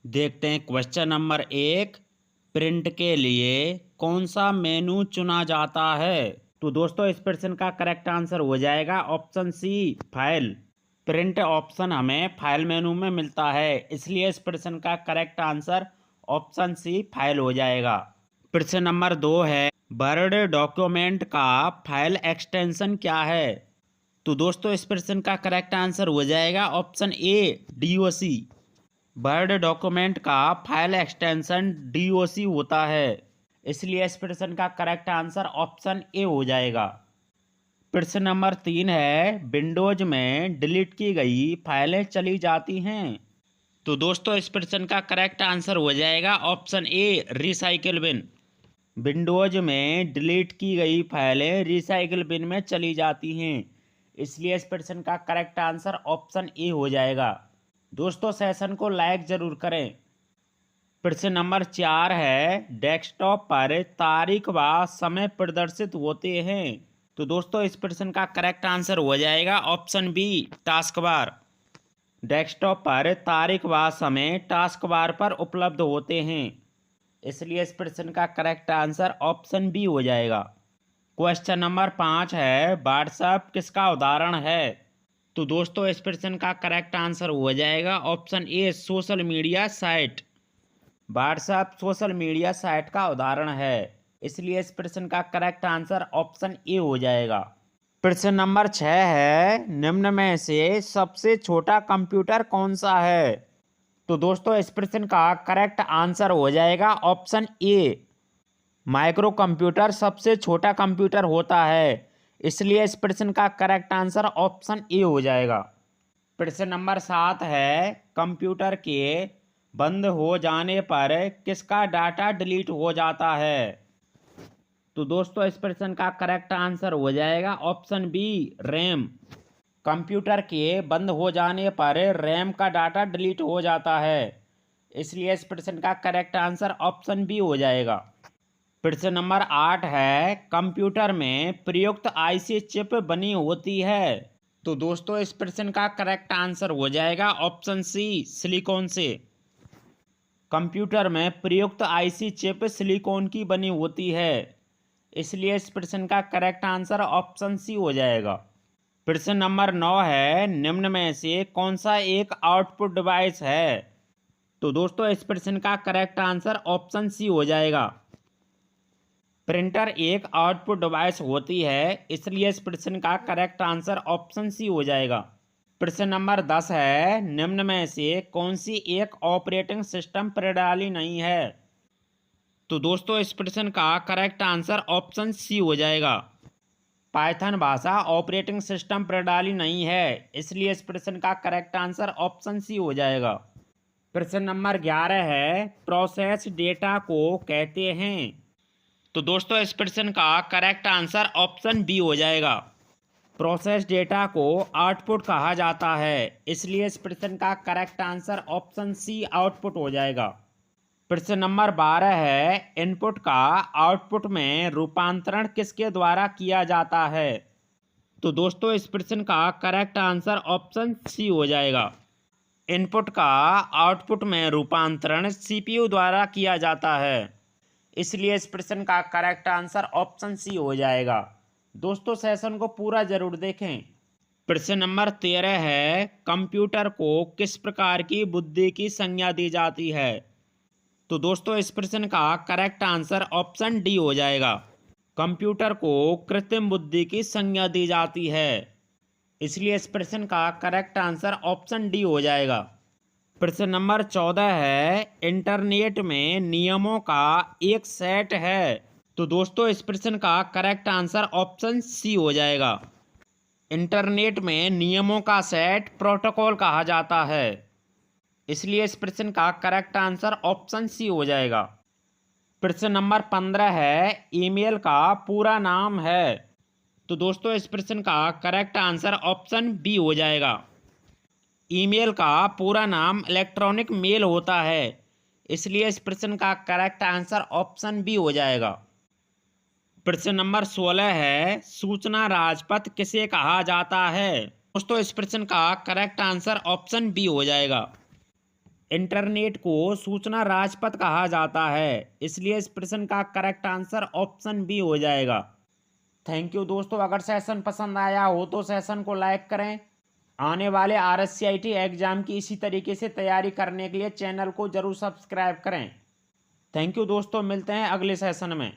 देखते हैं question number 1। Print के लिए कौन सा मेनू चुना जाता है? तो दोस्तों इस प्रश्न का करेक्ट आंसर हो जाएगा option C, file. Print option हमें फाइल मेनू में मिलता है, इसलिए इस प्रश्न का correct answer option C, file हो जाएगा। प्रश्न नंबर 2 है, वर्ड डॉक्यूमेंट का फाइल एक्सटेंशन क्या है? तो दोस्तों इस प्रश्न का करेक्ट आंसर हो जाएगा ऑप्शन ए, डीओसी। वर्ड डॉक्यूमेंट का फाइल एक्सटेंशन डीओसी होता है, इसलिए इस प्रश्न का करेक्ट आंसर ऑप्शन ए हो जाएगा। प्रश्न नंबर 3 है, विंडोज में डिलीट की गई फाइलें चली जाती हैं? तो दोस्तों इस प्रश्न का करेक्ट आंसर हो जाएगा option A, recycle bin. Windows में डिलीट की गई फाइलें रिसाइकिल बिन में चली जाती हैं, इसलिए इस प्रश्न का करेक्ट आंसर ऑप्शन ए हो जाएगा। दोस्तों सेशन को लाइक जरूर करें। प्रश्न नंबर 4 है, डेस्कटॉप पर तारीख व समय प्रदर्शित होते हैं? तो दोस्तों इस प्रश्न का करेक्ट आंसर हो जाएगा option B, task bar. Desktop पर तारीख व समय टास्क बार पर उपलब्ध होते हैं, इसलिए इस प्रश्न का करेक्ट आंसर ऑप्शन बी हो जाएगा। क्वेश्चन नंबर 5 है, व्हाट्सएप किसका उदाहरण है? तो दोस्तों इस प्रश्न का करेक्ट आंसर हो जाएगा ऑप्शन ए, social media site. WhatsApp social media site का उदाहरण है, इसलिए इस प्रश्न का करेक्ट आंसर ऑप्शन ए हो जाएगा। प्रश्न नंबर 6 है, निम्न में से सबसे छोटा कंप्यूटर कौन सा है? तो दोस्तों इस प्रश्न का करेक्ट आंसर हो जाएगा ऑप्शन ए, माइक्रो कंप्यूटर सबसे छोटा कंप्यूटर होता है, इसलिए इस प्रश्न का करेक्ट आंसर ऑप्शन ए हो जाएगा। प्रश्न नंबर 7 है, कंप्यूटर के बंद हो जाने पर किसका डाटा डिलीट हो जाता है? तो दोस्तों इस प्रश्न का करेक्ट आंसर हो जाएगा ऑप्शन बी, रैम। कंप्यूटर के बंद हो जाने पर रैम का डाटा डिलीट हो जाता है, इसलिए इस प्रश्न का करेक्ट आंसर ऑप्शन बी हो जाएगा। प्रश्न नंबर 8 है, कंप्यूटर में प्रयुक्त आईसी चिप बनी होती है? तो दोस्तों इस प्रश्न का करेक्ट आंसर हो जाएगा ऑप्शन सी, सिलिकॉन से। कंप्यूटर में प्रयुक्त आईसी चिप सिलिकॉन की बनी होती है, इसलिए इस प्रश्न का करेक्ट आंसर ऑप्शन सी हो जाएगा। प्रश्न नंबर 9 है, निम्न में से कौन सा एक आउटपुट डिवाइस है? तो दोस्तों इस प्रश्न का करेक्ट आंसर ऑप्शन सी हो जाएगा। प्रिंटर एक आउटपुट डिवाइस होती है, इसलिए इस प्रश्न का करेक्ट आंसर ऑप्शन सी हो जाएगा। प्रश्न नंबर 10 है, निम्न में से कौन सी एक ऑपरेटिंग सिस्टम प्रणाली नहीं है? तो दोस्तों इस प्रश्न का करेक्ट आंसर ऑप्शन सी हो जाएगा। पाइथन भाषा ऑपरेटिंग सिस्टम प्रणाली नहीं है, इसलिए इस प्रश्न का करेक्ट आंसर ऑप्शन सी हो जाएगा। प्रश्न नंबर 11 है, प्रोसेस डेटा को कहते हैं? तो दोस्तों इस प्रश्न का करेक्ट आंसर ऑप्शन बी हो जाएगा। प्रोसेस डेटा को आउटपुट कहा जाता है, इसलिए इस प्रश्न का correct answer option C, output हो जाएगा। प्रश्न नंबर 12 है, इनपुट का आउटपुट में रूपांतरण किसके द्वारा किया जाता है? तो दोस्तों इस प्रश्न का करेक्ट आंसर ऑप्शन सी हो जाएगा। इनपुट का आउटपुट में रूपांतरण सीपीयू द्वारा किया जाता है, इसलिए इस प्रश्न का करेक्ट आंसर ऑप्शन सी हो जाएगा। दोस्तों सेशन को पूरा जरूर देखें। प्रश्न नंबर 13 है, कंप्यूटर को किस प्रकार की बुद्धि की संज्ञा दी जाती है? तो दोस्तों इस प्रश्न का करेक्ट आंसर ऑप्शन डी हो जाएगा। कंप्यूटर को कृत्रिम बुद्धि की संज्ञा दी जाती है, इसलिए इस प्रश्न का करेक्ट आंसर ऑप्शन डी हो जाएगा। प्रश्न नंबर 14 है, इंटरनेट में नियमों का एक सेट है? तो दोस्तों इस प्रश्न का करेक्ट आंसर ऑप्शन सी हो जाएगा। इंटरनेट में नियमों का सेट प्रोटोकॉल कहा जाता है, इसलिए इस प्रश्न का करेक्ट आंसर ऑप्शन सी हो जाएगा। प्रश्न नंबर 15 है, ईमेल का पूरा नाम है? तो दोस्तों इस प्रश्न का करेक्ट आंसर ऑप्शन बी हो जाएगा। ईमेल का पूरा नाम इलेक्ट्रॉनिक मेल होता है, इसलिए इस प्रश्न का करेक्ट आंसर ऑप्शन बी हो जाएगा। प्रश्न नंबर 16 है, सूचना राजपथ किसे कहा जाता है? दोस्तों इस प्रश्न का करेक्ट आंसर ऑप्शन बी हो जाएगा। इंटरनेट को सूचना राजपथ कहा जाता है, इसलिए इस प्रश्न का करेक्ट आंसर ऑप्शन बी हो जाएगा। थैंक यू दोस्तों। अगर सेशन पसंद आया हो तो सेशन को लाइक करें। आने वाले RSCIT एग्जाम की इसी तरीके से तैयारी करने के लिए चैनल को जरूर सब्सक्राइब करें। थैंक यू दोस्तों, मिलते हैं अगले सेशन में।